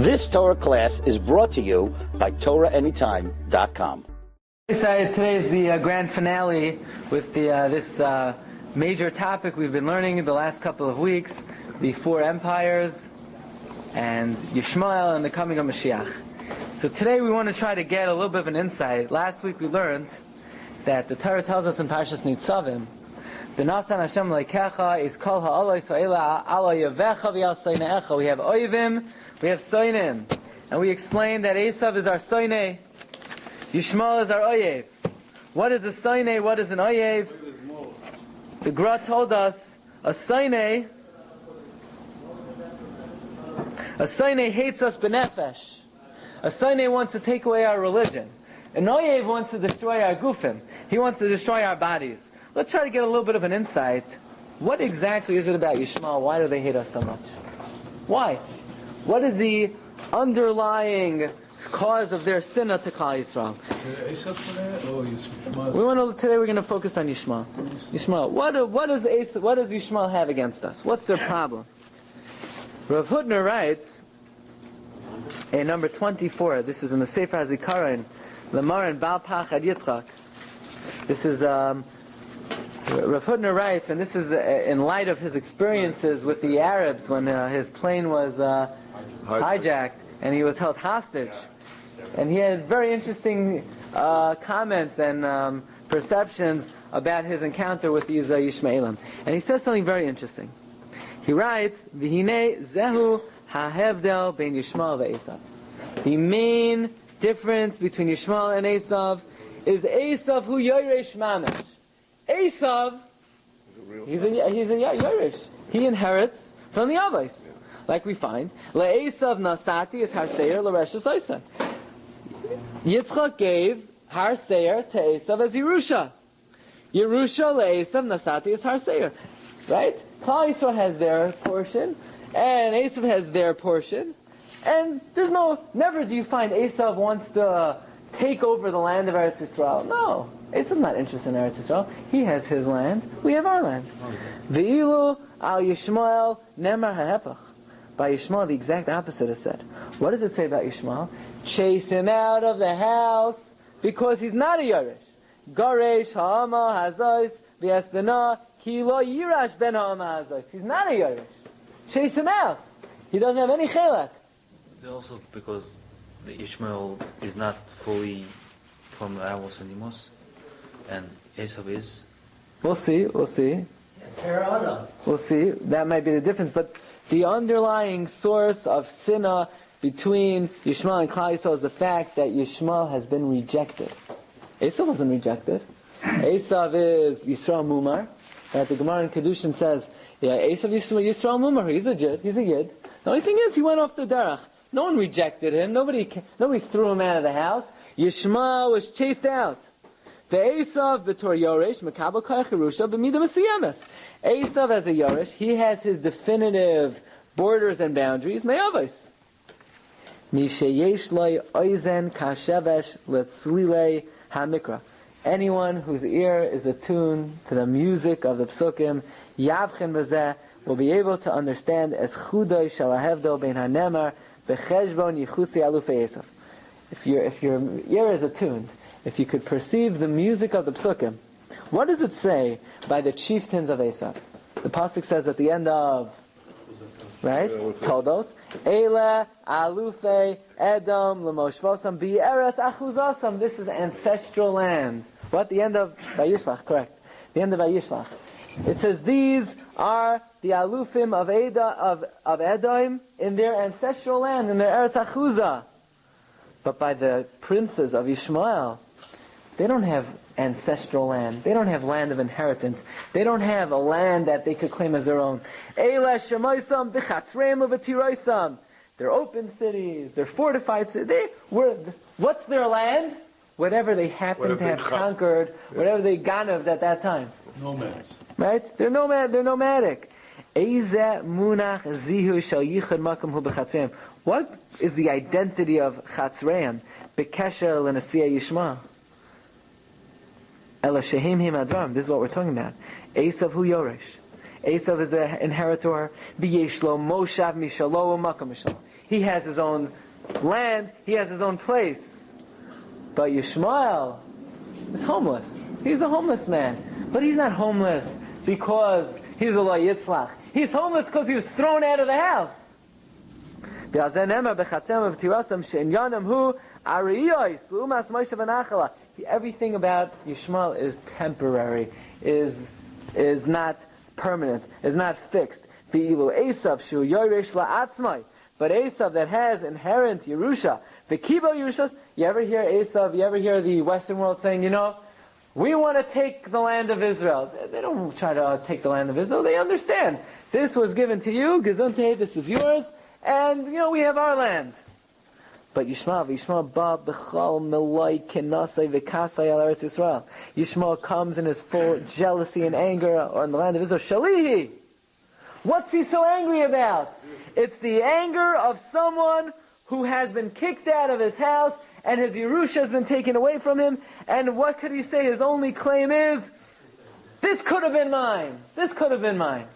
This Torah class is brought to you by TorahAnytime.com. Today is the grand finale with this major topic we've been learning the last couple of weeks, the four empires and Yishmael and the coming of Mashiach. So today we want to try to get a little bit of an insight. Last week we learned that the Torah tells us in Parshas Nitzavim, V'nasan Hashem leikecha is kol ha'oloi so'ela ala yavecha v'yal soineecha. We have oivim, we have soinim. And we explained that Esav is our soine, Yishmael is our oyev. What is a soine, what is an oyev? The Gra told us, a soine hates us benefesh. A soine wants to take away our religion. An oyev wants to destroy our gufim. He wants to destroy our bodies. Let's try to get a little bit of an insight. What exactly is it about Yishmael? Why do they hate us so much? Why? What is the underlying cause of their sinna to Klal Yisrael? Today we're going to focus on Yishmael. Yishmael. What does Yishmael have against us? What's their problem? Rav Hutner writes in number 24. This is in the Sefer HaZikaron, Lamar and Baal Pach Ad Yitzchak. This is Rav Hutner writes, and this is in light of his experiences with the Arabs when his plane was hijacked and he was held hostage. And he had very interesting comments and perceptions about his encounter with these Yishmaelim. And he says something very interesting. He writes, V'hinei zehu ha'hevdel bein Yishmael ve'esav. The main difference between Yishmael and Esav is Esav hu yoresh mamish. Esav, he's a yoresh. He inherits from the Avos. Like we find, le'esav nasati is har seir l'reshes oisa. Yitzchak gave har seir to Esav as Yerusha. Yerusha le'esav nasati is har seir. Right? Klal Yisrael has their portion, and Esav has their portion. And never do you find Esav wants to take over the land of Eretz Yisrael. No. Esav's not interested in Eretz Yisrael. He has his land. We have our land. Ve'ilu al Yishmael nemar ha'hepach. By Yishmael, the exact opposite is said. What does it say about Yishmael? Chase him out of the house because he's not a Yeresh. Garesh ha'ama hazois v'yasbena ki lo yirash ben ha'ama hazois. He's not a Yeresh. Chase him out. He doesn't have any chelak. It's also because the Ishmael is not fully from the Avos and Imos, and Esav is. We'll see. We'll see. That might be the difference, but the underlying source of sinna between Yishmael and Klal Yisrael is the fact that Yishmael has been rejected. Esav wasn't rejected. Esav is Yisrael Mumar. Right? The Gemara in Kedushin says, Esav Yisrael Mumar. He's a Yid. The only thing is, he went off the derech. No one rejected him. Nobody threw him out of the house. Yishmael was chased out. The Esav b'tor Yoresh mekabel koach Yerusha b'mida mesiyemes. Esav as a Yoresh, he has his definitive borders and boundaries. Me'avos. Misheyesh loy oizen kashevesh letzlilei hamikra. Anyone whose ear is attuned to the music of the psukim, yavchen b'zeh, will be able to understand as chudoy shalahevdol bein hanemar becheshbon yichusi alufei Esav. If your ear is attuned, if you could perceive the music of the psukim, what does it say by the chieftains of Esav? The pasuk says at the end of, right? Toldos, Eila alufei Edom l'moshvosam bi'eretz achuzosam. This is ancestral land. What? The end of Vayishlach, correct. The end of Vayishlach. It says these are the alufim of Edom in their ancestral land, in their Eretz Achuzah. But by the princes of Yishmael, they don't have ancestral land. They don't have land of inheritance. They don't have a land that they could claim as their own. They're open cities. They're fortified cities. What's their land? Whatever they happen to have conquered, whatever they ganav at that time. Nomads. Right? They're nomadic. What is the identity of Chatzreim? Bekesher l'nasiya Yishmael. Ela shehim him adram. This is what we're talking about. Esav hu yoresh. Esav is an inheritor. V'yesh lo moshav mishalo u'makam mishalo. He has his own land. He has his own place. But Yishmael is homeless. He's a homeless man. But he's not homeless because he's a lo yitzlach. He's homeless because he was thrown out of the house. Everything about Yishmael is temporary, is not permanent, is not fixed. But Esav that has inherent Yerusha, you ever hear Esav, you ever hear the Western world saying, we want to take the land of Israel. They don't try to take the land of Israel. They understand. This was given to you, Gesundheit, this is yours, and, we have our land. But Yishmael ba b'chal meloi kenasai v'kasai al Eretz Yisrael. Yishmael comes in his full jealousy and anger on the land of Israel. Shalihi! What's he so angry about? It's the anger of someone who has been kicked out of his house and his Yerusha has been taken away from him. And what could he say? His only claim is, this could have been mine. This could have been mine.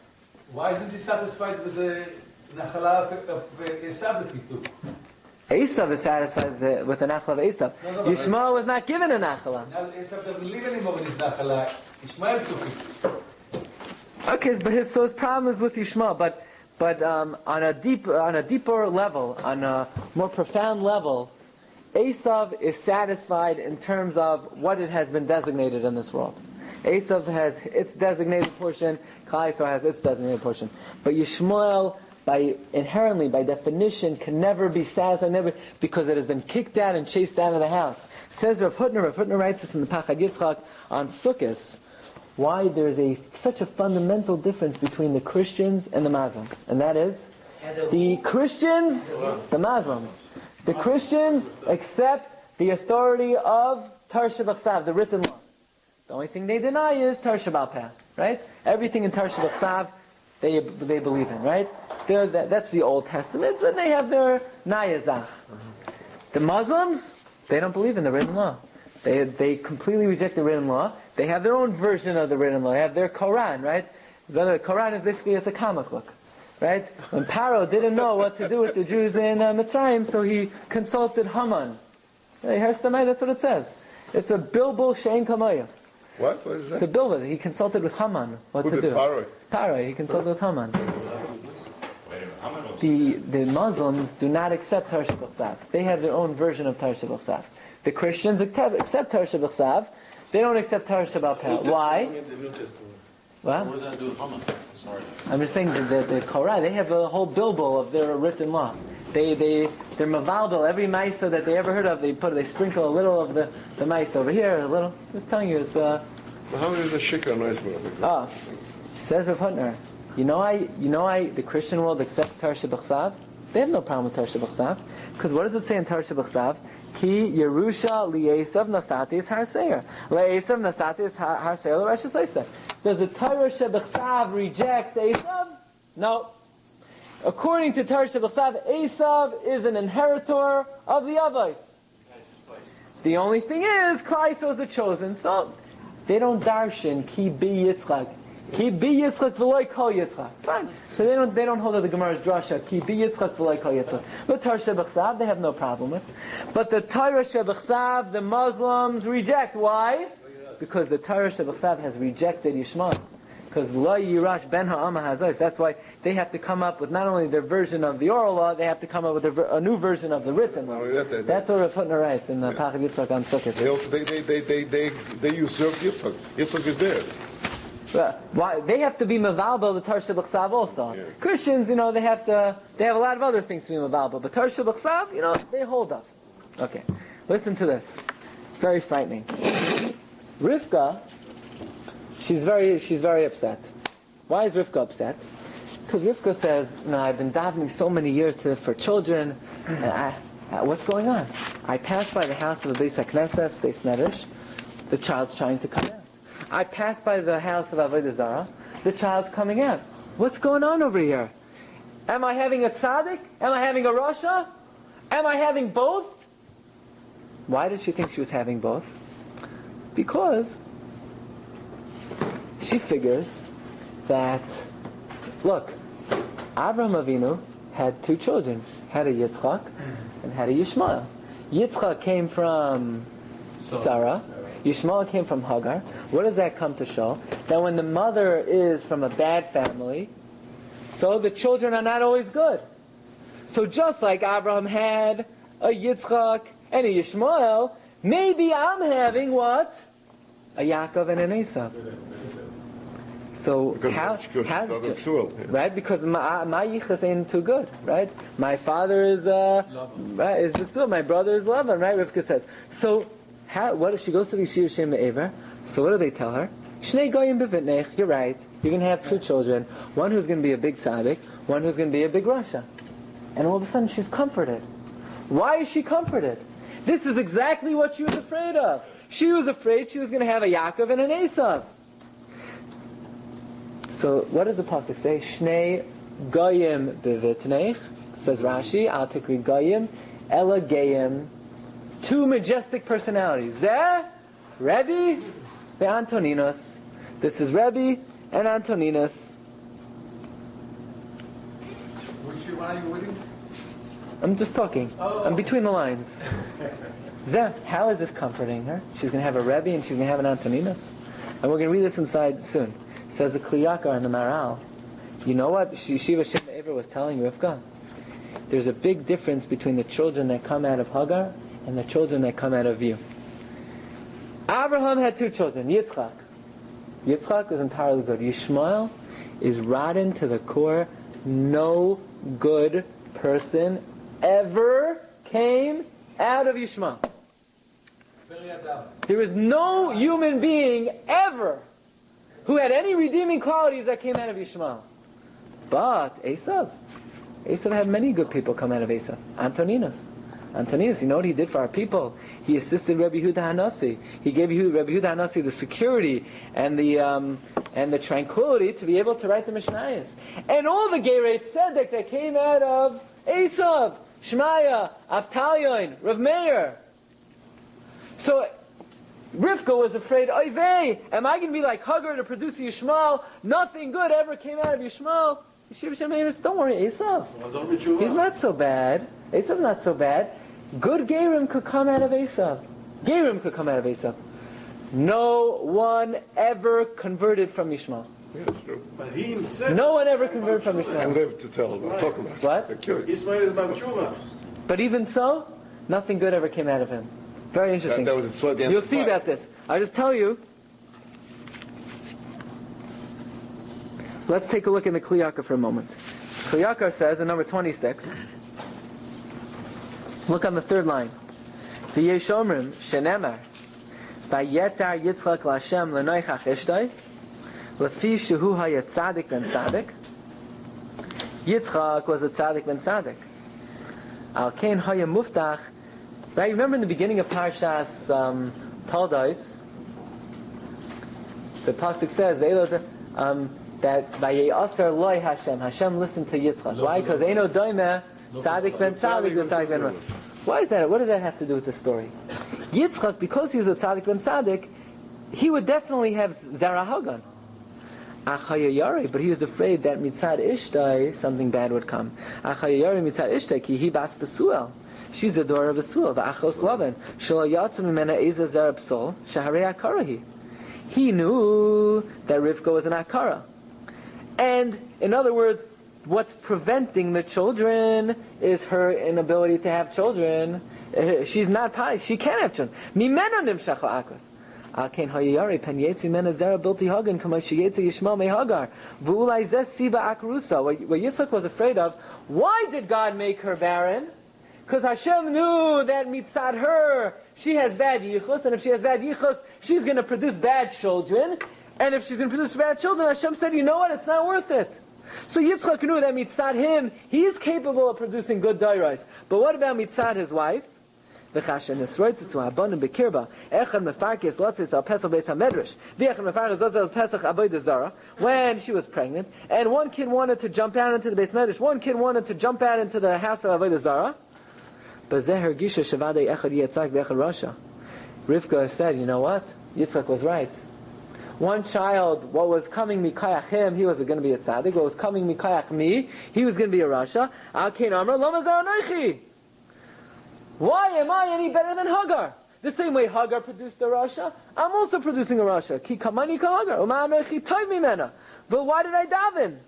Why isn't he satisfied with the Nachala of Esav that he took? Esav is satisfied with the Nachala of Esav. Yishmael was not given a Nachala. Now Esav doesn't live anymore in his Nachala. Ishmael took it. Okay, but his problem is with Yishmael. But on a deeper level, on a more profound level, Esav is satisfied in terms of what it has been designated in this world. Esav has its designated portion, Klal Yisrael has its designated portion. But Yishmael, by definition, can never be satisfied, because it has been kicked out and chased out of the house. Says Rav Hutner writes this in the Pachad Yitzchak on Sukkos, why there's such a fundamental difference between the Christians and the Muslims. And that is, the Christians, the Muslims, the Christians accept the authority of Tarsha B'Chsav, the written law. The only thing they deny is Tarsha B'Al Peh, right? Everything in Tarsha B'Chsav they believe in, right? That's the Old Testament, and they have their Nayazach. The Muslims, they don't believe in the written law. They completely reject the written law. They have their own version of the written law. They have their Quran, right? The Quran is basically, it's a comic book, right? When Paro didn't know what to do with the Jews in Mitzrayim, so he consulted Haman. That's what it says. It's a Bilbul Shein Kamayah. What? What is that? It's a Bilbul. He consulted with Haman what to do. Paro. He consulted with Haman. The Muslims do not accept Tarsha B'Chsav. They have their own version of Tarsha B'Chsav. The Christians accept Tarsha B'Chsav. They don't accept Tarsha B'Al Peh. Why? What? What does that have to do with Haman? Sorry. I'm just saying that the Torah, they have a whole bilbo of their written law. They're mavalbel. Every maisa that they ever heard of, they sprinkle a little of the maisa over here, a little. Just telling you, it's How is the sheik a nice one? Says Rav Hutner, the Christian world accepts Tarsha B'Chsav. They have no problem with Tarsha B'Chsav, because what does it say in Tarsha B'Chsav? Ki Yerusha li'esav nasatis har seir. Le'esav nasatis har seir l'Rosh Hashanah. Does the Torah Shebechsav reject Esav? No. According to Torah Shebechsav, Esav is an inheritor of the Avos. The only thing is, Klal Yisrael is the chosen, so they don't darshan Ki bi Yitzchak. Ki bi Yitzchak v'loi kol Yitzchak. Fine. So they don't hold that the Gemara's drasha Ki bi Yitzchak v'loi kol Yitzchak. But Torah Shebechsav they have no problem with. But the Torah Shebechsav the Muslims reject. Why? Because the Torah Shebechsav has rejected Yishmael. Because lo yirash ben ha'ama hazos. That's why they have to come up with not only their version of the oral law, they have to come up with a new version of the written law. That's what Rav Hutner writes in the Pachad Yitzchak on Sukkos. They usurp Yitzchak. Yitzchak is theirs. Why they have to be mevalbel the Tarsha B'Chsav also. Yeah. Christians, they have a lot of other things to be mevalbel, but Tarsha B'Chsav, they hold up. Okay, listen to this. It's very frightening. Rivka, she's very upset. Why is Rivka upset? Because Rivka says, I've been davening so many years for children, and what's going on? I passed by the house of a Beis HaKnesses, Beis Medrash, the child's trying to come out. I passed by the house of Avodah Zarah. The child's coming out. What's going on over here? Am I having a tzaddik? Am I having a rasha? Am I having both? Why did she think she was having both? Because she figures that, look, Avraham Avinu had two children, had a Yitzchak and had a Yishmael. Yitzchak came from Sarah. Yishmael came from Hagar. What does that come to show? That when the mother is from a bad family, so the children are not always good. So just like Abraham had a Yitzchak and a Yishmael, maybe I'm having what? A Yaakov and an Esav. So right? Because my yichus ain't too good, right? My father is Besul, my brother is Lavan, right? Rivka says. So she goes to the Shiur Shem Me'ever. So what do they tell her? Shnei goyim b'vitnech. You're right. You're going to have two children. One who's going to be a big tzaddik, one who's going to be a big rasha. And all of a sudden she's comforted. Why is she comforted? This is exactly what she was afraid of. She was afraid she was going to have a Yaakov and an Esav. So what does the pasuk say? Shnei goyim b'vitnech, says Rashi. Al tikri goyim ela geyim. Two majestic personalities. Zeh, Rebbe, ve'Antoninos. This is Rebbe and Antoninos. Why are you waiting? I'm just talking. I'm between the lines. Zeh, how is this comforting her? She's going to have a Rebbe and she's going to have an Antoninos. And we're going to read this inside soon. Says the Kliyakar and the Maral. You know what Shiva Shem Ever was telling Rivka? There's a big difference between the children that come out of Hagar and the children that come out of you. Abraham had two children, Yitzchak. Yitzchak was entirely good. Yishmael is rotten to the core. No good person ever came out of Yishmael. There is no human being ever who had any redeeming qualities that came out of Yishmael. But Esav had many good people come out of Esav. Antoninos, you know what he did for our people? He assisted Rabbi Yehuda Hanassi. He gave Rabbi Yehuda Hanassi the security and the tranquility to be able to write the Mishnayos. And all the Gerei Tzedek that came out of Esav, Shmaya, Avtalyon, Rav Meir. So Rivka was afraid, oy vey, am I going to be like Hagar to produce Yishmael? Nothing good ever came out of Yishmael. Don't worry, Esav. He's not so bad. Esav's not so bad. Good Gerim could come out of Esav. No one ever converted from Yishmael. Yeah, that's true. But he himself. No one ever converted from Yishmael. I live to tell them. Talk about it. What? Ishmael is about tshuva. But even so, nothing good ever came out of him. Very interesting. That was a flood. You'll see about this. I'll just tell you. Let's take a look in the Kliyakar for a moment. Kliyakar says in number 26, look on the third line. V'yeshomrim shenemar vayetar Yitzchak Lashem l'noichach ishtoi lefi shehu haya tzadik ben tzadik. Yitzchak was a tzadik ben tzadik. Al kein haya muftach. Right? Remember in the beginning of Parshas Toldos, the pasuk says that Vayasar loy Hashem listened to Yitzchak. Why? Because Eino doime tzadik ben tzadik tzadik ben. Why is that? What does that have to do with the story? Yitzchak, because he was a tzadik ben tzadik, he would definitely have Zara Hagan. Achayayari, but he was afraid that mitzad Ishtai something bad would come. Achayayari mitzad Ishtai ki hi bas Besuel. She's a daughter of Besuel. V'achos Lavan shelo yatzim mimena eza Zara Psol shaharei akarahi. He knew that Rivka was an akara. And, in other words, what's preventing the children is her inability to have children. She's not pious. She can't have children. Mimena nimshach la'akos. Al ken hayayari pen yetzi mena zera bilti hagan kama sheyetzi Yishmael me Hagar. V'ulai zeh siba akrusa. What Yitzchak was afraid of, why did God make her barren? Because Hashem knew that mitzad her, she has bad yichus, and if she has bad yichus, she's going to produce bad children. And if she's going to produce bad children, Hashem said, you know what, it's not worth it. So Yitzchak knew that mitzad him, he's capable of producing good dairais. But what about mitzad his wife? When she was pregnant, and one kid wanted to jump out into the Beis Medrash, one kid wanted to jump out into the house of Avodah Zarah. Rivka said, you know what? Yitzchak was right. One child, what was coming mikayach him, he was going to be a tzaddik. What was coming mikayach me, he was going to be a rasha. Al kein amar lo mazal anochi. Why am I any better than Hagar? The same way Hagar produced a rasha, I'm also producing a rasha. Ki kamani ka Hagar, uma anochi toiv mimena. But why did I daven?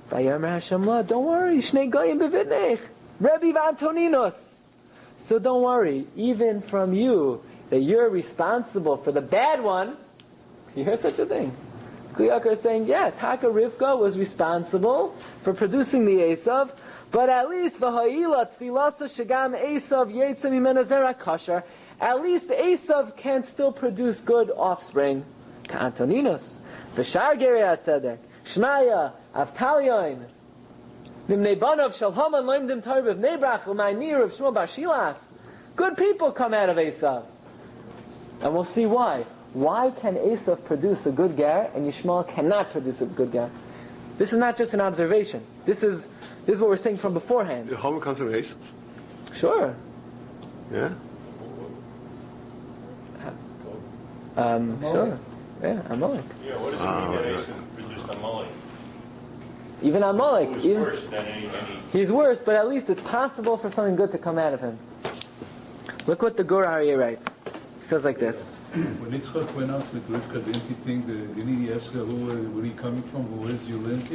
Vayomer Hashem la, don't worry, shnei goyim bevidnech, Rebbe v'Antoninos. So don't worry, even from you, that you're responsible for the bad one. You hear such a thing? Kliyakar is saying, yeah, Taka Rivka was responsible for producing the Esav, but at least v'ha'ila tfilasa shagam Esav yetzem imena zera kashar. At least Esav can still produce good offspring. Ka'antoninos, v'shar geriat tzedek, Shmaya, Avtalyoin, Nimnei banav shel Haman loimdim tarbiv nebrach l'maynir of Shmuel bar Shilas. Good people come out of Esav. And we'll see why. Why can Esav produce a good ger and Yishmael cannot produce a good ger? This is not just an observation. This is what we're saying from beforehand. The Haman comes from Esav? Sure. Yeah? Sure. Yeah, Amalek. Yeah, what does it mean that Esav produced Amalek? Even Amalek. Who's worse than any... He's worse, but at least it's possible for something good to come out of him. Look what the Guraria writes. He says like this. When Yitzchak went out with Rivka, didn't he think, didn't he ask her where he coming from, where is your lineage?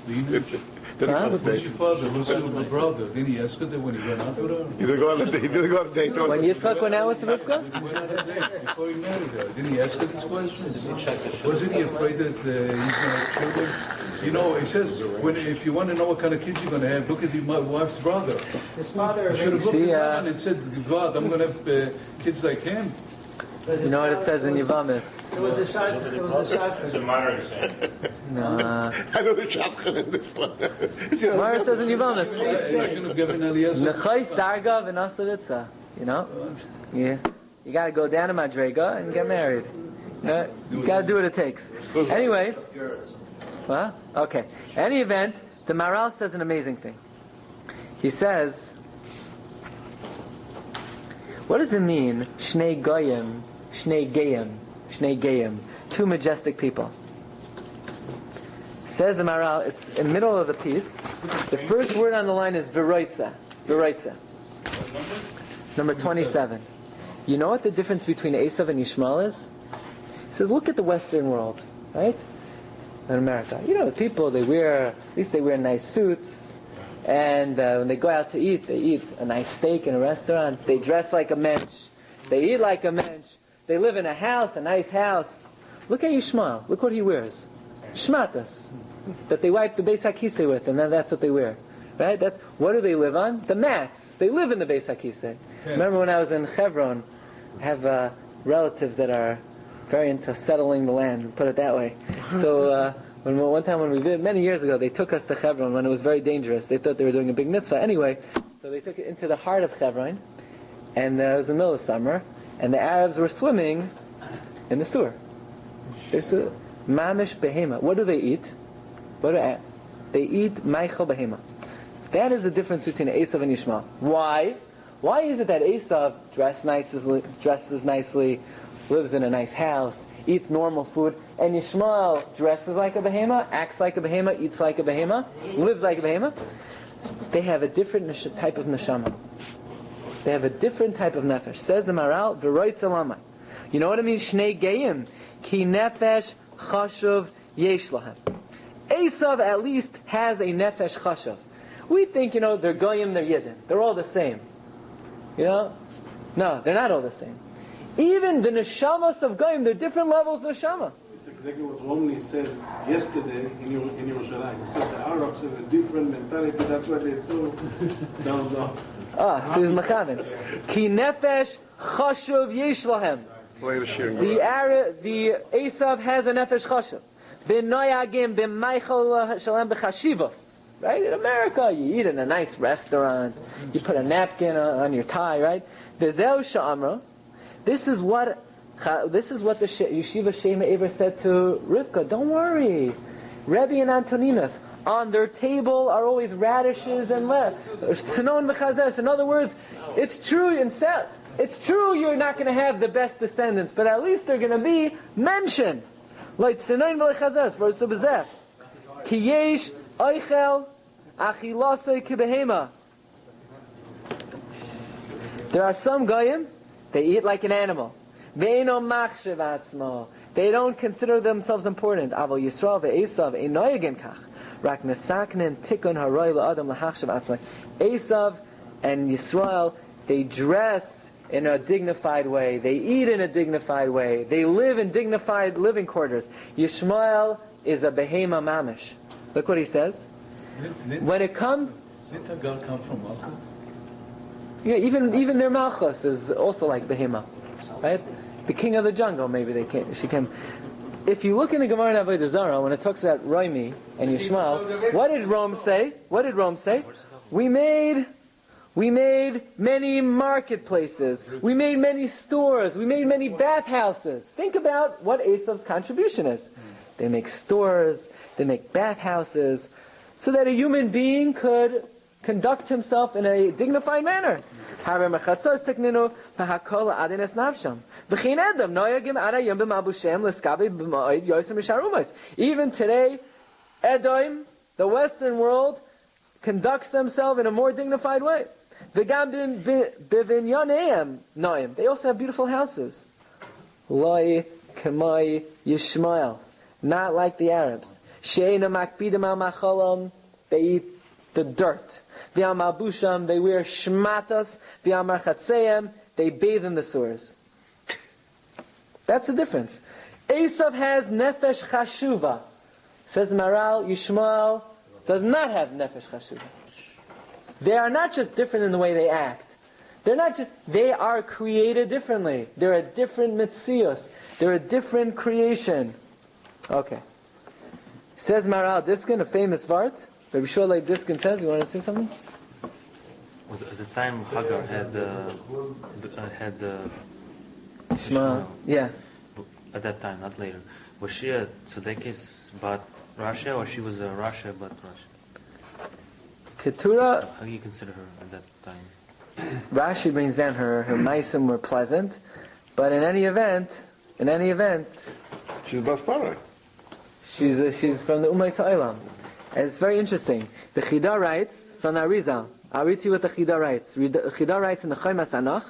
Who's your father? Who's your brother? Didn't he ask her that when he went out with her? He didn't go on a date. When Yitzchak went out with Rivka? He went on a date before he married her. Didn't he ask her these questions? Wasn't he afraid that he's going to have children? You know, he says, if you want to know what kind of kids you're going to have, look at my wife's brother. His father... You should have looked at man and said, God, I'm going to have kids like him. You know what it says in Yavamis? It was a shot. It's a modern saying. No. I know the shotgun in this one. Mara says in Yavamis. I should have given Eliezer. Nechais darga v'nasavitza. You know? Yeah. You got to go down to Madrega and get married. You got to do what it takes. Anyway. What? Okay. Any event, the Maral says an amazing thing. He says, what does it mean, Shnei Goyim, Shnei Geyim, two majestic people? Says the Maral, it's in the middle of the piece. The first word on the line is Viroitza. Number 27. You know what the difference between Esav and Yishmael is? He says, look at the Western world, right? In America. You know, the people, at least they wear nice suits, and when they go out to eat, they eat a nice steak in a restaurant, they dress like a mensch, they eat like a mensch, they live in a house, a nice house. Look at Yishmael, look what he wears. Shmatas, that they wipe the Beis HaKisei with, and then that's what they wear. Right? What do they live on? The mats. They live in the Beis HaKisei. Yes. Remember when I was in Hebron, I have relatives that are very into settling the land, put it that way. So one time when we did, many years ago, they took us to Hebron when it was very dangerous. They thought they were doing a big mitzvah. Anyway, so they took it into the heart of Hebron, and it was the middle of summer, and the Arabs were swimming in the sewer. Mamish Behemoth. What do they eat? They eat Meichel Behemoth. That is the difference between Esav and Yishmael. Why? Why is it that Esav dresses nicely, lives in a nice house, eats normal food, and Yishmael dresses like a behemoth, acts like a behemoth, eats like a behemoth, lives like a behemoth? They have a different type of neshama. They have a different type of nefesh. Says the Maral, V'roitz Elamai. You know what it means? Shnei Geyim. Ki nefesh chashuv yesh lahem. Esav at least has a nefesh chashuv. We think, they're Goyim, they're Yidden. They're all the same. No, they're not all the same. Even the neshamas of Goyim, they're different levels of neshama. It's exactly what Romney said yesterday in Yerushalayim. He said the Arabs have a different mentality, that's why they're so down low. So he's mechaven. Ki nefesh chashuv yesh lahem. The Esav has a nefesh chashuv. B'noyagim b'meichel shalem b'chashivos. Right? In America, you eat in a nice restaurant, you put a napkin on your tie, right? V'zeu sha'amra. This is what the Yeshiva Shema Eber said to Rivka. Don't worry, Rebbe and Antoninos, on their table are always radishes and tznon v'chazeres. In other words, it's true in Seth. It's true you're not going to have the best descendants, but at least they're going to be mentioned. Like Sinayin v'lechazers, verse bezeh. Ki yesh oichel achilase kibehema. There are some goyim, they eat like an animal. Ve'eno machshev atzmo. They don't consider themselves important. Aval Yisrael ve'esav einoyagim kach. Rak mesaknen tikun haroy la'adam lahachshev atzmo. Esav and Yisrael, they dress in a dignified way. They eat in a dignified way. They live in dignified living quarters. Yishmael is a Behemoth mamish. Look what he says. When it comes... Didn't Hagar come from Malchus? Yeah, even their Malchus is also like Behemoth. Right? The king of the jungle, maybe she came. If you look in the Gemara in Avodah Zarah, when it talks about Roimi and Yishmael, what did Rome say? We made many marketplaces. We made many stores. We made many bathhouses. Think about what Esav's contribution is. They make stores. They make bathhouses, so that a human being could conduct himself in a dignified manner. Even today, Edom, the Western world, conducts themselves in a more dignified way. They also have beautiful houses. Loi Kamai Yishmael, not like the Arabs. They eat the dirt. They wear shmatas. They bathe in the sewers. That's the difference. Esav has nefesh chashuva. Says Maral, Yishmael does not have nefesh chashuva. They are not just different in the way they act. They are created differently. They're a different mitzios. They're a different creation. Okay. Says Maral Diskin, a famous Vart. Rabbi Shulei Diskin says, you want to say something? Well, at the time Hagar had Ishmael. Yeah. At that time, not later. Was she a tzedekis but Russia, or she was a Russia but Russia? Keturah. How do you consider her at that time? Rashi brings down her maisim were pleasant, but in any event, she's Baspara. she's from the Umay Sa'ilam. And it's very interesting. The Chida writes from the Arizal. I'll read to you what the Chida writes. The Chida writes in the Chomas Anach,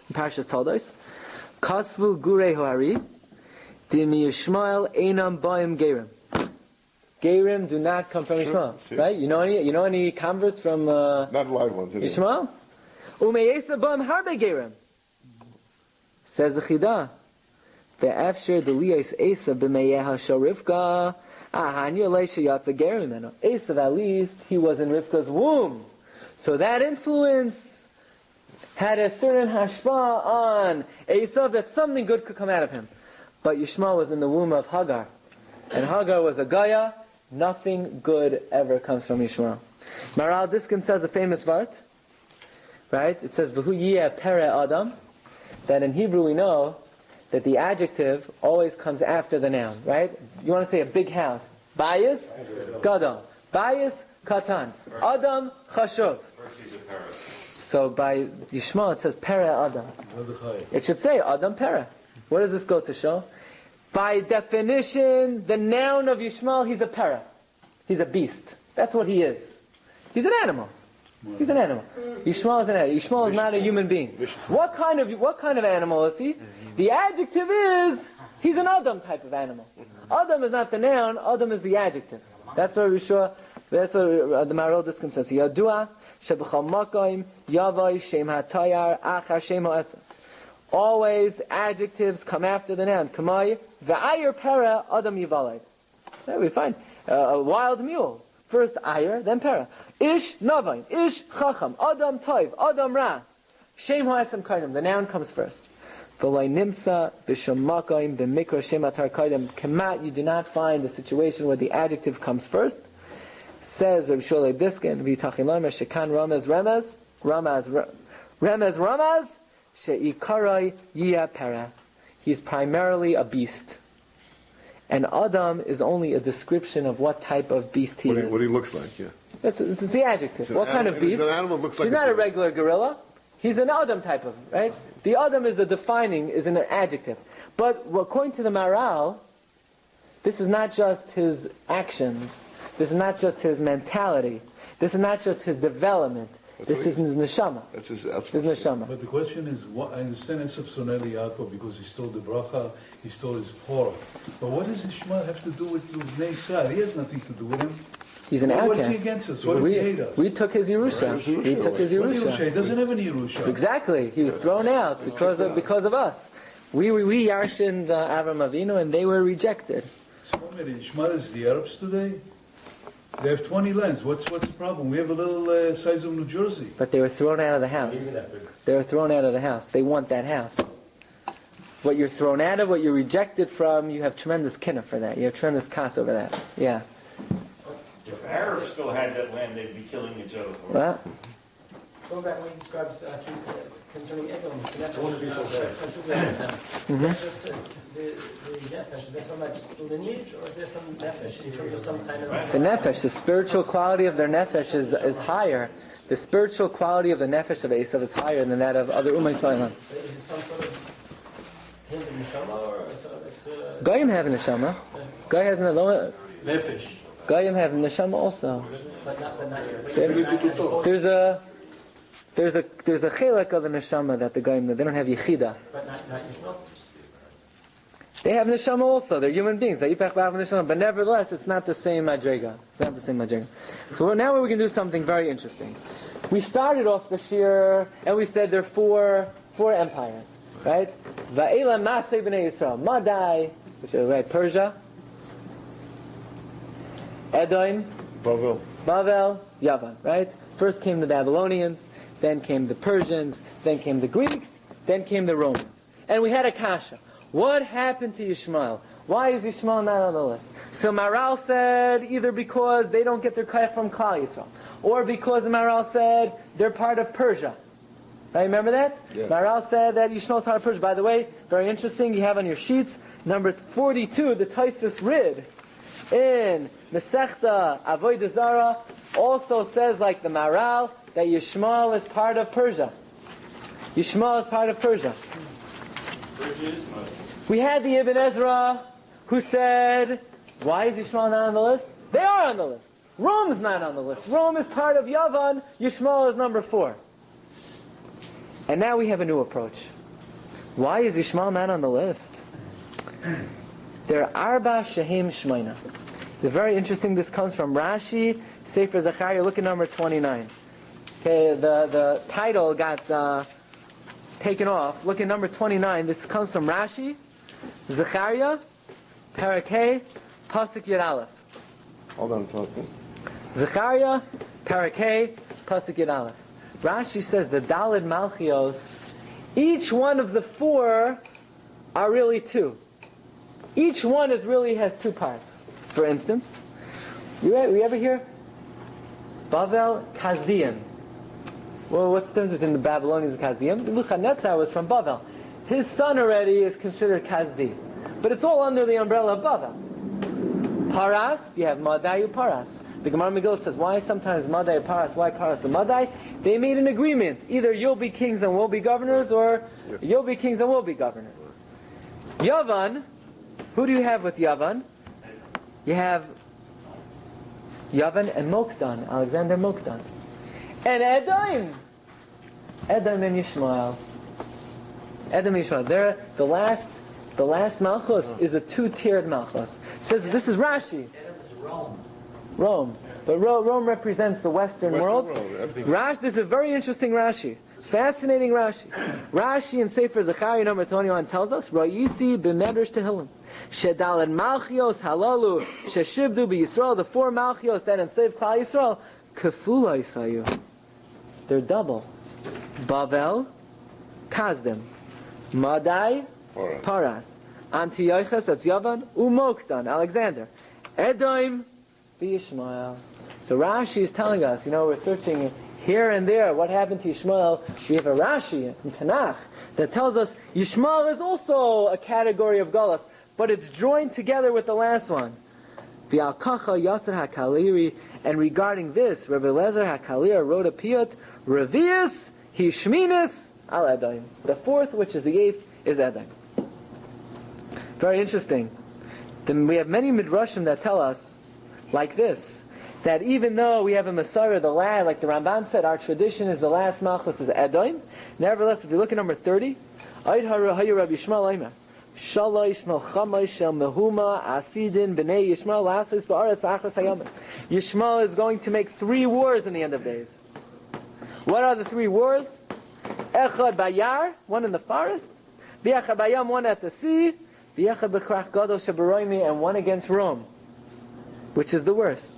in Parshas Toldos, Kasvu Gurei Hoari, Dimi Yishmael Einam Baim Gerim. Gerim do not come from Yishmael, right? You know any converts from not live ones. Yishmael? Umeyesa Baim Harbe Gerim. Says the Chida, Ve'efsher Deliyas Esa B'meyeha Shal Rivka. Esav, at least, he was in Rivka's womb. So that influence had a certain hashpa on Esav that something good could come out of him. But Yishmael was in the womb of Hagar. And Hagar was a Gaya. Nothing good ever comes from Yishmael. Maral Diskin says a famous vart. Right? It says, V'hu yeh pere Adam. That in Hebrew we know that the adjective always comes after the noun, right? You want to say a big house. Bayis, gadol. Bayis, katan. Adam, chashuv. So by Yishmael it says pere Adam. It should say Adam pere. What does this go to show? By definition, the noun of Yishmael, he's a pere. He's a beast. That's what he is. He's an animal. He's an animal. Yishmael is an animal. Yishmael is not a human being. What kind of animal is he? The adjective is, he's an Adam type of animal. Adam is not the noun, Adam is the adjective. That's what the Maral Diskin says. Yadua, shebechal makoim, yavai, shem hatayar, achar shem ha'etzah. Always adjectives come after the noun. Kamay, v'ayir pera, Adam yivaled. There we find a wild mule. First ayir, then pera. Ish navain, ish chacham, Adam toiv, Adam ra. Shem ha'etzim kaidim. The noun comes first. You do not find a situation where the adjective comes first. Says Rabbi Shulei Diskin, shekan ramaz she'ikarai yia pera. He's primarily a beast. And Adam is only a description of what type of beast he is. What he looks like, yeah. It's the adjective. What kind of beast? An animal looks like he's not a regular gorilla. He's an Adam type of, right? The Adam is is an adjective. But according to the Maral, this is not just his actions. This is not just his mentality. This is not just his development. This is his neshama. That's his neshama. But the question is, I understand Esav Soneli Yaakov because he stole the bracha, he stole his Torah. But what does Ishmael have to do with Bnei Israel? He has nothing to do with him. He's an outcast. What is he against us? What does he hate us? We took his Yerusha. He took his Yerusha. He doesn't have any Yerusha. Exactly. He was thrown out because of us. We yarshined Avram Avinu, and they were rejected. So wait a minute, Ishmael is the Arabs today? They have 20 lands. What's the problem? We have a little size of New Jersey. But they were thrown out of the house. They were thrown out of the house. They want that house. What you're thrown out of, what you're rejected from, you have tremendous kinna for that. You have tremendous kas over that. Yeah. If Arabs still had that land, they'd be killing each other. Well, Going back when he describes concerning Edom, that's wouldn't be so bad. Is that just the nefesh? Is that so much lineage, or is there some nefesh in terms of some kind of... the nefesh, the spiritual quality of their nefesh is higher. The spiritual quality of the nefesh of Esav is higher than that of other Ummah Yisraelim. Is it some sort of hint of neshama, or so it's... Goyim have neshama. Goy has Nefesh. Goyim have neshama also. But not There's a chelak of the neshama that the Goyim, they don't have yichida. But not Yishmael? They have neshama also. They're human beings. But nevertheless, it's not the same madrega. It's not the same madrega. So now we can do something very interesting. We started off the Shiur, and we said there are four empires, right? Va'ela Masei b'nei Yisrael. Madai, which is right, Persia, Edom, Bavel, Yavan, right? First came the Babylonians, then came the Persians, then came the Greeks, then came the Romans. And we had a kasha. What happened to Yishmael? Why is Yishmael not on the list? So Maral said either because they don't get their kayach from Klal Yisrael, or because Maral said they're part of Persia. Right, remember that? Yeah. Maral said that Yishmael is part of Persia. By the way, very interesting, you have on your sheets, number 42, the Taisus Rid in Masechta Avodah Zarah also says, like the Maral, that Yishmael is part of Persia. Yishmael is part of Persia. We had the Ibn Ezra who said, why is Yishmael not on the list? They are on the list. Rome's not on the list. Rome is part of Yavan. Yishmael is number 4. And now we have a new approach. Why is Yishmael not on the list? There are Arba Shehem Shmeina. The very interesting, this comes from Rashi, Sefer Zechariah, look at number 29. Okay, the title got taken off. Look at number 29. This comes from Rashi, Zechariah, Parakeh, Pasuk Yud Aleph. Hold on a second. Zechariah, Parakeh, Pasuk Yud Aleph. Rashi says the Daled Malchios, each one of the 4 are really 2. Each one has 2 parts. For instance, we ever hear Bavel Kazdian? Well, what's the difference between the Babylonians and Kazdian? Nebuchadnezzar was from Bavel. His son already is considered Kazdi. But it's all under the umbrella of Bavel. Paras, you have Madai Paras. The Gemara Megillah says, why sometimes Madai Paras, why Paras and Madai? They made an agreement. Either you'll be kings and we'll be governors, or you'll be kings and we'll be governors. Yavan, who do you have with Yavan? You have Yavan and Mokdan, Alexander Mokdan. And Edom and Yishmael. Edom and Yishmael. They're the last Malchus is a 2-tiered Malchus. Says this is Rashi. Rome. But Rome represents the Western world. This is a very interesting Rashi. Fascinating Rashi. Rashi in Sefer Zechariah number 21 tells us, Ra'isi b'medrash Tehillim. Shedalad Malchios halalu sheshibdu b'Yisrael. The 4 Malchios that enslaved Klal Yisrael, kefula Yisayu. They're double. Bavel, Kazdim. Madai, Paras. Antiochus, that's Yavan. Umokdan, Alexander. Edom, Ishmael. So Rashi is telling us, we're searching here and there, what happened to Yishmael? We have a Rashi in Tanakh that tells us Yishmael is also a category of Galus, but it's joined together with the last one. The Al-Kacha Yasser HaKaliri, and regarding this, Rabbi Lezer HaKalir wrote a piyut, Revius Hishminis al Edom. The fourth, which is the eighth, is Edom. Very interesting. Then we have many midrashim that tell us like this, that even though we have a Messiah, the last, like the Ramban said, our tradition is the last Malchus is Edom. Nevertheless, if you look at number 30, Ayd Haru Rabbi Yishmael Aimer. Shalosh Melchama Shel Mehuma Asidin B'nei Yishmael Lasis Ba'aretz V'achas Hayamin. Yishmael is going to make 3 wars in the end of days. What are the 3 wars? Echad Bayar, one in the forest. V'echad Bayam, one at the sea. V'echad B'krach Gadol Shebaroimi, and one against Rome, which is the worst.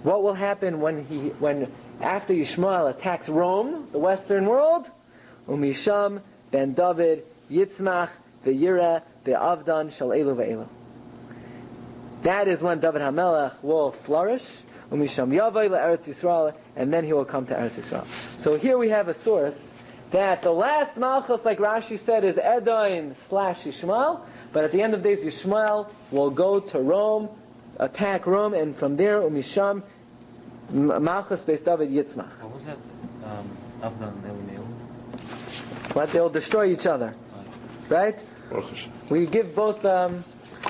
What will happen when after Yishmael attacks Rome, the Western world? Umisham Ben David Yitzmach V'yireh Be'avdan Shal Elu Ve'elu. That is when David HaMelech will flourish. Umisham Yavai LeEretz Yisrael, and then he will come to Eretz Yisrael. So here we have a source that the last Malchus, like Rashi said, is Edom / Yishmael, but at the end of days, Yishmael will go to Rome, attack Rome, and from there, Umisham Malchus Beis David Yitzmach. What was that? Avdan Elu. But they'll destroy each other, right? We give both.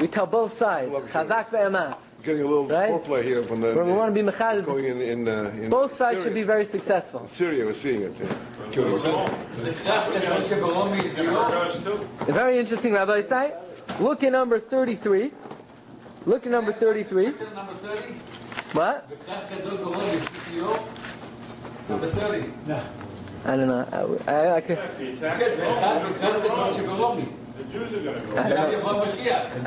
We tell both sides. Chazak ve'ematz. Getting a little foreplay here from the. We want to be mechad. Going in both sides Syria. should be very successful. In Syria, we're seeing it. Very interesting, Rabbi Glatstein. Look at number 33. Look at number 33. What? Number 30. No. I don't know. I could. The Jews are going to go. I don't know.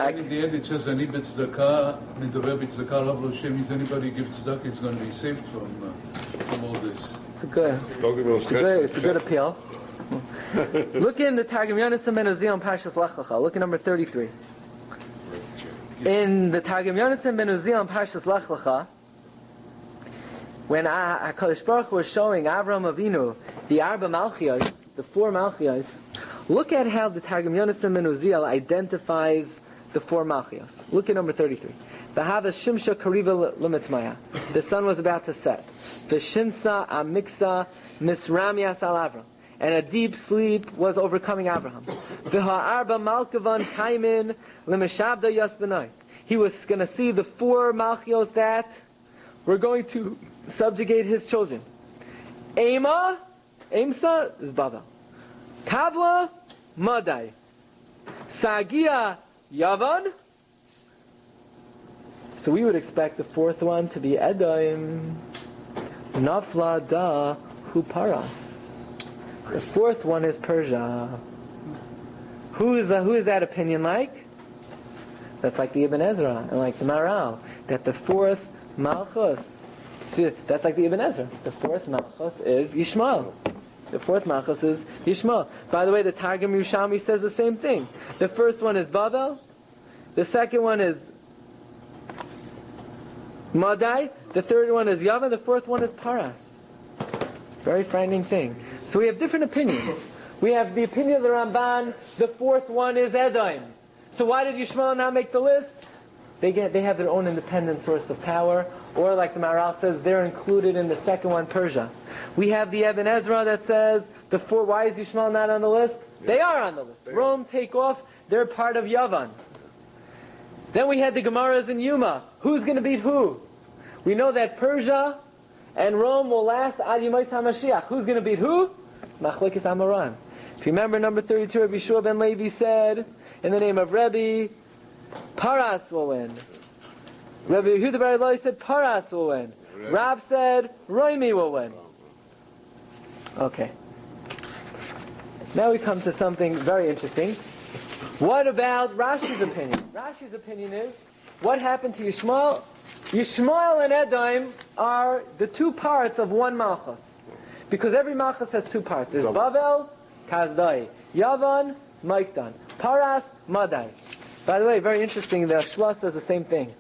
And in the end it says, Ani b'tzedakah, midover b'tzedakah, lav lo Shem, means anybody who gives tzedakah is going to be saved from all this. It's a good appeal. Look in the Targum Yonasan Ben Uziel on Parshas Lech Lecha. Look at number 33. In the Targum Yonasan Ben Uziel on Parshas Lech Lecha, when HaKadosh Baruch Hu was showing Avram Avinu the Arba Malchios, the 4 Malchios, look at how the Targum Yonasan Ben Uziel identifies the 4 Malchios. Look at number 33. V'hava Shimsha Kariva L'Mitzmaya. The sun was about to set. V'shinsa Amiksa Misramias Al Avram. And a deep sleep was overcoming Abraham. V'ha'arba Malkavan Kaimin L'Mishabda Yasbenai. He was going to see the 4 Malchios that were going to subjugate his children. Amsa is Babel. Kavla, Madai. Sagia, Yavan. So we would expect the 4th one to be Edom. Nafla da Huparas. The 4th one is Persia. Who is that opinion like? That's like the Ibn Ezra and like the Maral. That the 4th Malchus. See, that's like the Ibn Ezra. The 4th Malchus is Yishmael. The 4th Malchus is Yishmael. By the way, the Targum Yerushalmi says the same thing. The first one is Babel. The second one is Madai. The third one is Yavan. The 4th one is Paras. Very frightening thing. So we have different opinions. We have the opinion of the Ramban. The 4th one is Edom. So why did Yishmael not make the list? They have their own independent source of power. Or like the Maharal says, they're included in the second one, Persia. We have the Ibn Ezra that says, why is Yishmael not on the list? They are on the list. Rome take off, they're part of Yavan. Then we had the Gemaras in Yuma. Who's going to beat who? We know that Persia and Rome will last ad Yimos HaMashiach. Who's going to beat who? It's Machlekes Amoran. If you remember number 32, Rabbi Shua ben Levi said, in the name of Rebbe, Paras will win. Rabbi Yehuda bar Eloi said Paras will win. Rav said Roimi will win. Okay. Now we come to something very interesting. What about Rashi's opinion? Rashi's opinion is, what happened to Yishmael? Yishmael and Edom are the 2 parts of one Malchus. Because every Malchus has 2 parts. There's Bavel, Kazdai. Yavan, Maikdan. Paras, Madai. By the way, very interesting, the Shla says the same thing.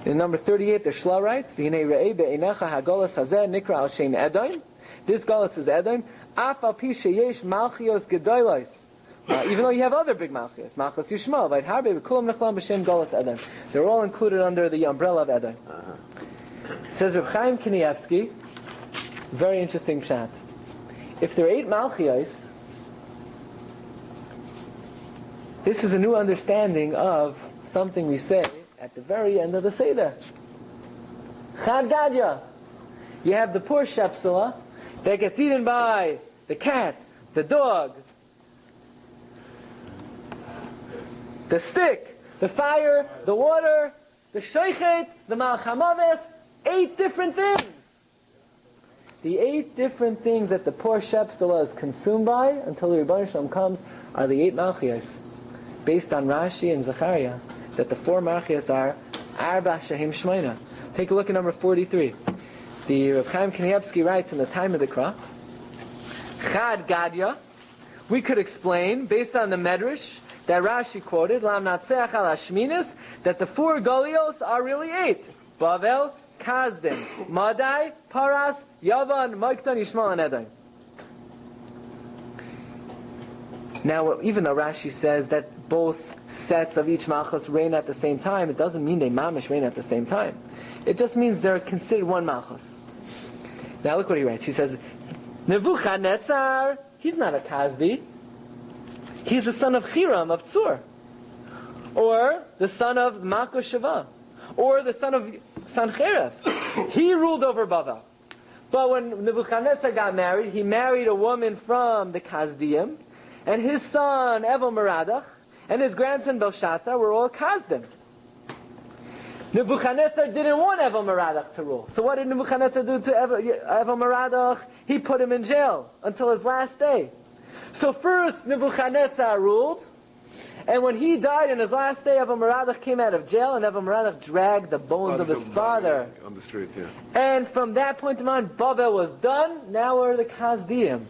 In number 38, the Shla writes, V'hinei re'ei be'einecha ha'golas hazeh nikra al shem Edom. This golas is Edom. Af al pi sheyesh malchios gedolos. Even though you have other big malchios. Malchus Yishmael, v'ayt harbe v'kulam nechlam b'shem golas Edom. They're all included under the umbrella of Edom. Says Reb Chaim Kanievsky, very interesting pshat. if there are 8 Malchios, this is a new understanding of something we say at the very end of the Seder. Chad Gadya. You have the poor Shepsula that gets eaten by the cat, the dog, the stick, the fire, the water, the sheikhet, the malchamaves, 8 different things. The 8 different things that the poor Shepsula is consumed by until the Rebbeinu Shalom comes are the 8 Malchios, based on Rashi and Zechariah, that the 4 Malchios are Arba Shehim Shmeina. Take a look at number 43. The Reb Chaim Kanievsky writes in the time of the Kra, Chad Gadya, we could explain, based on the Medrash, that Rashi quoted, Lam Natseach al Hashminis, that the 4 Golios are really 8. Bavel, Kazdim, Madai, Paras, Yavan, Moktan, Yishmael, and Edom. Now, even though Rashi says that both sets of each Malchus reign at the same time, it doesn't mean they mamish reign at the same time. It just means they're considered one Malchus. Now look what he writes. He says, Nebuchadnezzar, he's not a Kazdi. He's the son of Hiram of Tzur. Or the son of Mako Sheva. Or the son of Sancherib. He ruled over Bavel. But when Nebuchadnezzar got married, he married a woman from the Kazdiim, and his son Evel Meradach and his grandson Belshazzar were all Kazdim. Nebuchadnezzar didn't want Evel Meradach to rule. So what did Nebuchadnezzar do to Evel Meradach? He put him in jail until his last day. So first Nebuchadnezzar ruled, and when he died in his last day, Evel Meradach came out of jail, and Evel Meradach dragged the bones of his father on the street. Yeah. And from that point on, Bavel was done. Now we're the Kazdiim.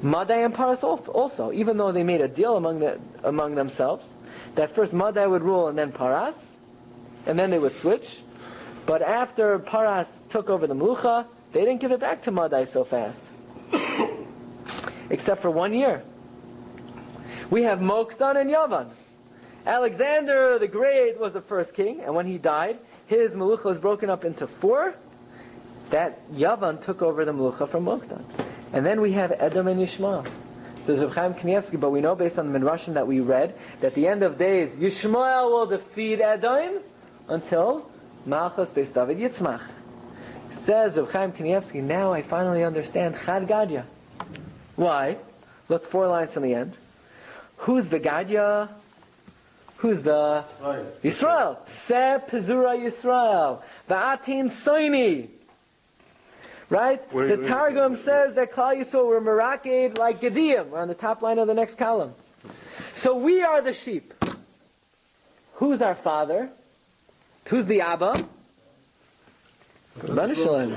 Madai and Paras also, even though they made a deal among themselves, that first Madai would rule and then Paras, and then they would switch. But after Paras took over the Melucha, they didn't give it back to Madai so fast. Except for 1 year. We have Mokdan and Yavan. Alexander the Great was the first king, and when he died, his Melucha was broken up into 4. That Yavan took over the Melucha from Mokdan. And then we have Edom and Yishmael. Says Reb Chaim Kanievsky, but we know based on the Midrashim that we read, that at the end of days, Yishmael will defeat Edom until Malchus Beis David Yitzmach. Says Reb Chaim Kanievsky, now I finally understand Chad Gadya. Why? Look, 4 lines from the end. Who's the Gadya? Who's the Yisrael? Se Pezura Yisrael. Va'atin Soini. Right? The Targum says that Klal Yisrael were meraked like Gediyim. We're on the top line of the next column. So we are the sheep. Who's our father? Who's the Abba? Banu Shalom.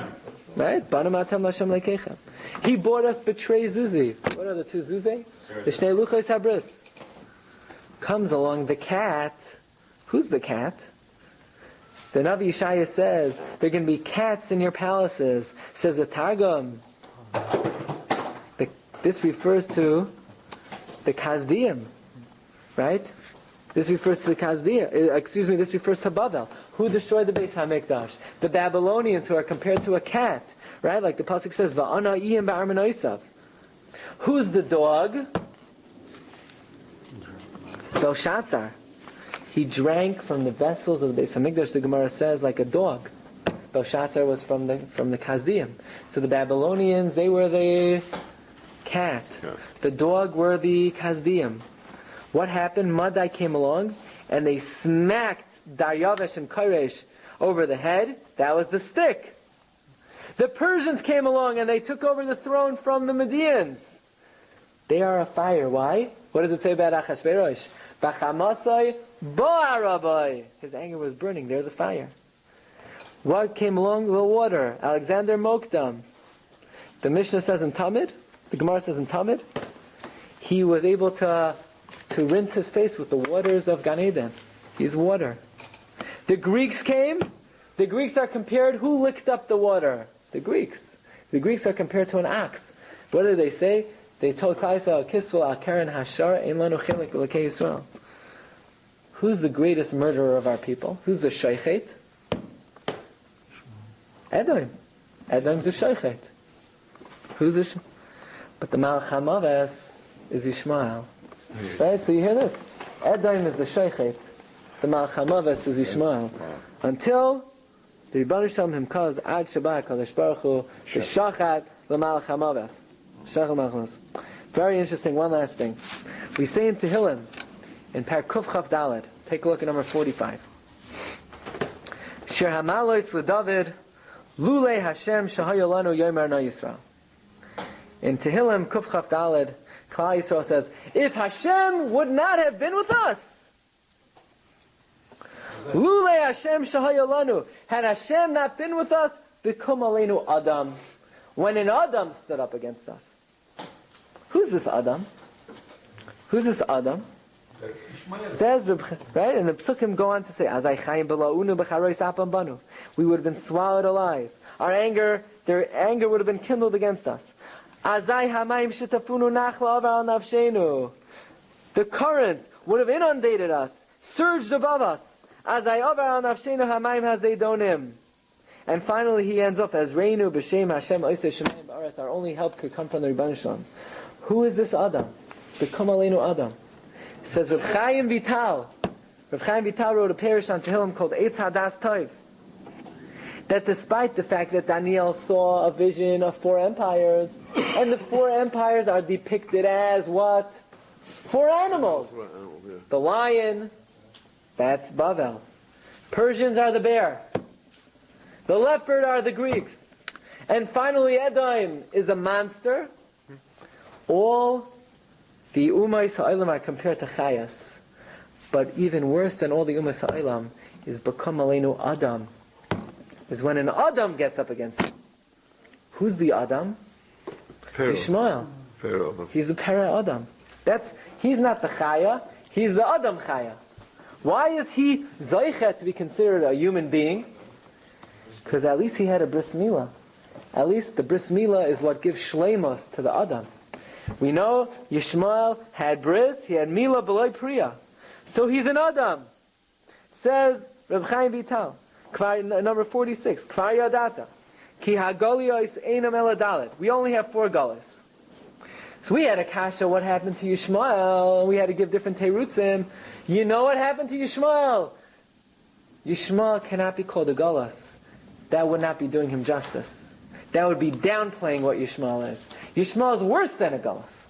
Right? Banu Matam Lashem Lekecha. He bought us Betrei Zuzi. What are the 2 Zuzi? The Shnei Luchos Habris. Comes along the cat. Who's the cat? The Navi Yeshaya says, there are going to be cats in your palaces. Says the Targum. This refers to the Kazdiim. Right? This refers to the Kazdiim. This refers to Bavel. Who destroyed the Beis HaMikdash? The Babylonians, who are compared to a cat. Right? Like the Pasuk says, Va'ana iyim ba'armanoisav. Who's the dog? Belshazzar. He drank from the vessels of the Beis HaMikdash, the Gemara says, like a dog. Belshazzar was from the Kazdiim. So the Babylonians, they were the cat. Yeah. The dog were the Kazdiim. What happened? Madai came along, and they smacked Daryavesh and Koresh over the head. That was the stick. The Persians came along, and they took over the throne from the Medians. They are a fire. Why? What does it say about Achashverosh? Bachamasai Bo'arabai. His anger was burning. They're the fire. What came along? The water. Alexander Mokdam. The Mishnah says in Talmud, the Gemara says in Talmud, he was able to rinse his face with the waters of Gan Eden. He's water. The Greeks came. The Greeks are compared. Who licked up the water? The Greeks. The Greeks are compared to an ox. What did they say? They told Klal Yisrael, Kisvel al Karen Hashar Ein Lanu Chelik B'Lekei Yisrael. Who's the greatest murderer of our people? Who's the sheikhet? Edom. Edom's the sheikhet. Who's Ishmael? But the Malach HaMaves is Yishmael. Right? So you hear this? Edom is the sheik. The Malach HaMaves is Yishmael. Until the Rebbeinu Shalom him calls Ad Shabbat Kadosh Baruch Hu the Shachat LaMalach HaMaves. Shachat LaMalach HaMaves. Very interesting. One last thing. We say in Tehillim in Par Kuf Chav Daled. Take a look at number 45. Shir Hamalois LeDavid Lulei Hashem Shahayolanu Yomer Na Yisrael. In Tehillim Kuf Chav Daled, Klal Yisrael says, if Hashem would not have been with us, Lulei Hashem Shahayolanu, had Hashem not been with us, Bikum Aleinu Adam, when an Adam stood up against us. Who's this Adam? Who's this Adam? Says, right? And the Psukim go on to say, Azai Chayim B'la'unu B'charois Apam Banu. We would have been swallowed alive. Our anger, their anger would have been kindled against us. Azai Hamayim Shetafunu Nachla Avar Al Nafshenu. The current would have inundated us, surged above us. Azai Avar Al Nafshenu Hamayim Hazeidonim. And finally he ends up as Reinu B'Shem Hashem Oisei Shemayim B'Aretz. Our only help could come from the Rebbeinu Shalom. Who is this Adam? The Aleinu Adam. It says Reb Chaim Vital. Reb Chaim Vital wrote a parish on Tehillim called Eitz Hadas Tov. That despite the fact that Daniel saw a vision of 4 empires, and the 4 empires are depicted as what? 4 animals. The lion, that's Bavel. Persians are the bear. The leopard are the Greeks. And finally Edom is a monster. All the Ummah Ha'olam are compared to Chayas. But even worse than all the Ummah Ha'olam is B'kum Aleinu Adam. Is when an Adam gets up against him. Who's the Adam? Yishmael. He's the Para Adam. He's not the Chaya, he's the Adam Chaya. Why is he Zoichet to be considered a human being? Because at least he had a bris milah. At least the bris milah is what gives shleimus to the Adam. We know Yishmael had bris, he had milah b'loi priya. So he's an Adam. Says Reb Chaim Vital. Number 46. Kvar Yadata. Ki hagolios einam eladalet. We only have 4 golos. So we had a kasha, what happened to Yishmael? We had to give different terutzim. You know what happened to Yishmael? Yishmael cannot be called a golos. That would not be doing him justice. That would be downplaying what Yishmael is. Yishmael is worse than a golos.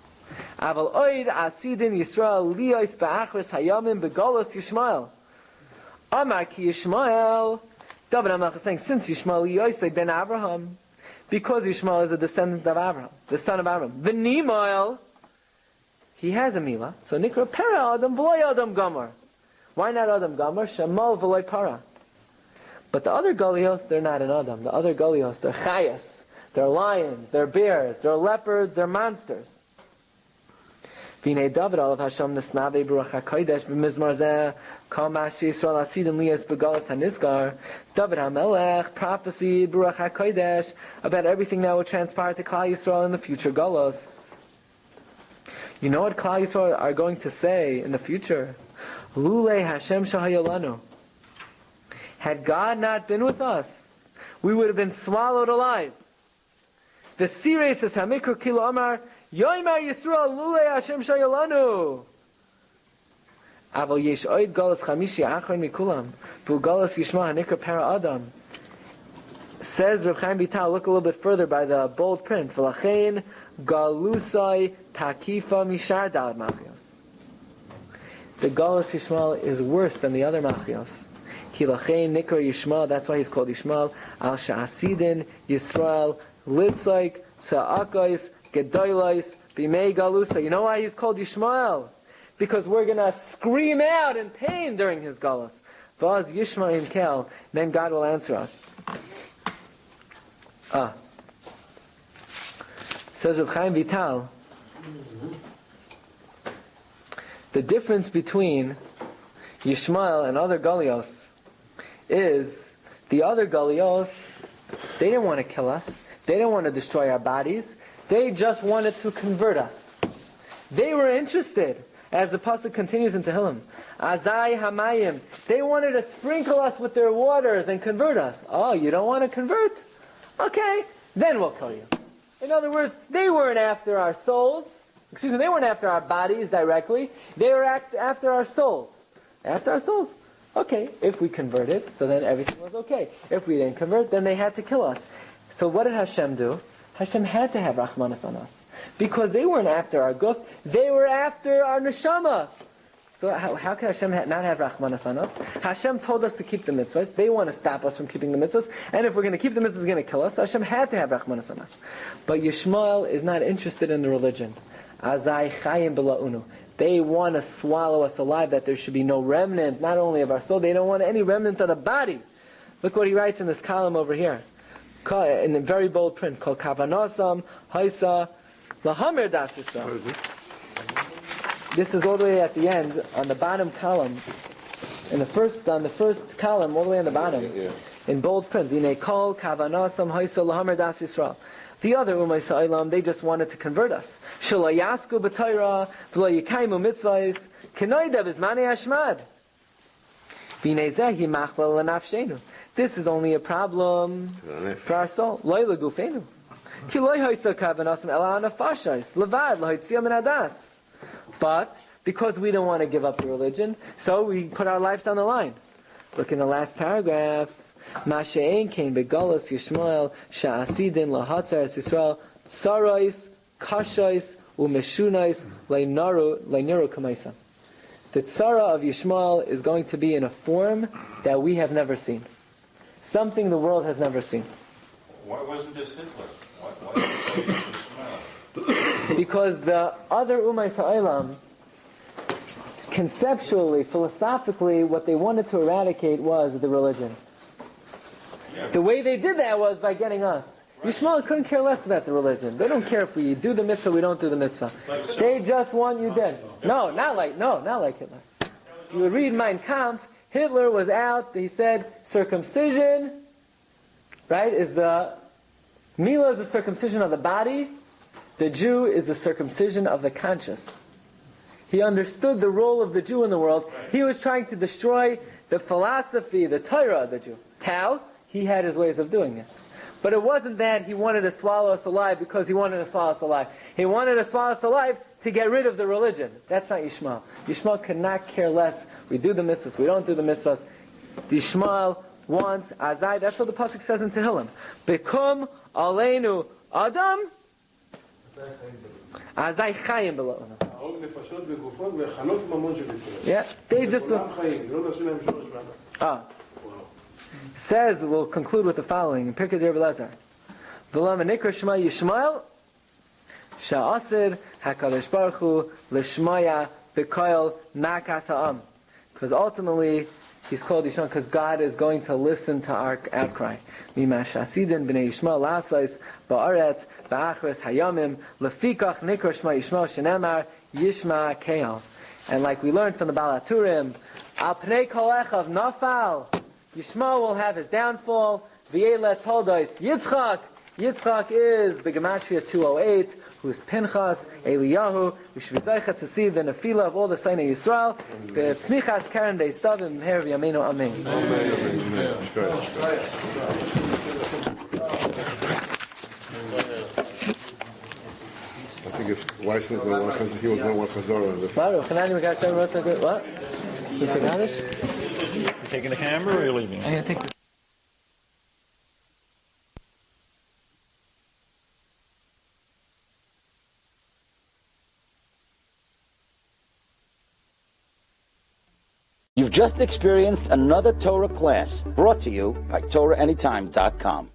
Aval oid asidin Yisrael liyos ba'achris hayamim begolos Yishmael. Amar ki Yishmael. David HaMelech is saying, since Yishmael Yosei ben Abraham, because Yishmael is a descendant of Abraham, the son of Abraham. V'nimael, he has a milah. So Nikra Para Adam v'loy Adam Gomer. Why not Adam Gomer? Shemal v'loy Para. But the other Golios, they're not an Adam. The other Golios, they're Chayas. They're lions, they're bears, they're leopards, they're monsters. V'nei David Olav Hashem Nesnavei Baruch HaKodesh b'mizmar zeh Kol Mashi Yisrael Asidim Liyas Begalas HaNizgar. David HaMelech prophesied Baruch HaKodesh about everything that will transpire to Klal Yisrael in the future Galos. You know what Klal Yisrael are going to say in the future? Lulei Hashem Shahayolanu. Had God not been with us, we would have been swallowed alive. The Sires is Hamikra Kilo Amar Yoimar Yisrael Lulei Hashem Shayolanu. Aval Yesh Oid Golos Chamishi Achron Mikulam Vu Golos Yishma Hanikra Para Adam. Says Reb Chaim Vital, look a little bit further by the bold print. V'lachein Galusai Takifa Mishar Dal Machios. The Golos Yishmael is worse than the other Machios. Ki lachein Nikra Yishmael, that's why he's called Yishmael. Al Sha'asidin Yisrael Litzaik Tza'akais Gedoylais Bimei Galusa. You know why he's called Yishmael? Because we're going to scream out in pain during his galus. Vaz Yishma Imkel, then God will answer us. Says Reb Chaim Vital, the difference between Yishmael and other Galios is the other Galios, they didn't want to kill us. They didn't want to destroy our bodies. They just wanted to convert us. They were interested, as the pasuk continues in Tehillim, Azai Hamayim. They wanted to sprinkle us with their waters and convert us. Oh, you don't want to convert? Okay, then we'll kill you. In other words, they weren't after our souls. Excuse me, they weren't after our bodies directly. They were after our souls. After our souls. Okay, if we converted, so then everything was okay. If we didn't convert, then they had to kill us. So what did Hashem do? Hashem had to have Rachmanas on us. Because they weren't after our guf, they were after our neshama. So how can Hashem not have Rachmanas on us? Hashem told us to keep the mitzvahs. They want to stop us from keeping the mitzvahs. And if we're going to keep the mitzvahs, it's going to kill us. So Hashem had to have Rachmanas on us. But Yishmael is not interested in the religion. Azai chayim b'la'unu. They want to swallow us alive, that there should be no remnant, not only of our soul, they don't want any remnant of the body. Look what he writes in this column over here. In a very bold print, called Kavanasam Haisa Lahamer Das Yisrael. This is all the way at the end, on the bottom column, on the first column, all the way on the bottom, in bold print. Yinei Kol Kavanasam Haisa Lahamer Das Yisrael. The other Umay Sa'ilam, they just wanted to convert us. Shelo yasku b'Torah, v'lo yikaimu mitzvahs, k'noida b'zmanei hashmad. B'nei zehi machlal l'nafshenu. This is only a problem for our soul. Loi l'gufenu. Ki loi hoysa kavanasam ela anafashais, levad l'hoytziyah min hadas. But, because we don't want to give up the religion, so we put our lives on the line. Look in the last paragraph. Masha'en came begalas Yishmael sha'asidin lahatzar Yisrael tsarais kashais umeshunais leinaru kamaisa. The tzara of Yishmael is going to be in a form that we have never seen, something the world has never seen. Why wasn't this Hitler? Why did Yishmael? Because the other Umay Sa'ilam, conceptually, philosophically, what they wanted to eradicate was the religion. The way they did that was by getting us. Right. Yishmael couldn't care less about the religion. They don't care if we do the mitzvah, we don't do the mitzvah. They just want you dead. No, not like Hitler. If you would read Mein Kampf, Hitler was out, he said, circumcision, right, is the Mila is the circumcision of the body, the Jew is the circumcision of the conscience. He understood the role of the Jew in the world. He was trying to destroy the philosophy, the Torah of the Jew. How? He had his ways of doing it. But it wasn't that he wanted to swallow us alive because he wanted to swallow us alive. He wanted to swallow us alive to get rid of the religion. That's not Yishmael. Yishmael could not care less. We do the mitzvahs, we don't do the mitzvahs. Yishmael wants Azai. That's what the pasuk says in Tehillim. Bekum aleinu Adam Azai chayim b'la'onu. Yeah, they just... Says, we'll conclude with the following in Pirkei Rabbi Glatstein. V'lama nikra shema Yishmael sha'asir hakadosh baruch hu l'shmaya b'koil nakas ha'am. Because ultimately he's called Yishmael because God is going to listen to our outcry. Mima shasidin b'nei Yishmael la'asais ba'aretz ba'achres hayamim lefikach nikra shema Yishmael shenemar Yishma ke'al. And like we learned from the Baal HaTurim, al pnei kol echav nafal. Yishmael will have his downfall. V'yela toldos Yitzchak. Yitzchak is Begematria 208, who is Pinchas, Eliyahu. We should be zeicha to see the nefila of all the Sinai Yisrael. Be'tzmichas karen de'istavim her v'yameinu amen. I think if Weissman he was going to want Chazorah. What? You take Kaddish? You taking the camera or are you leaving? I'm going to take this. You've just experienced another Torah class brought to you by TorahAnytime.com.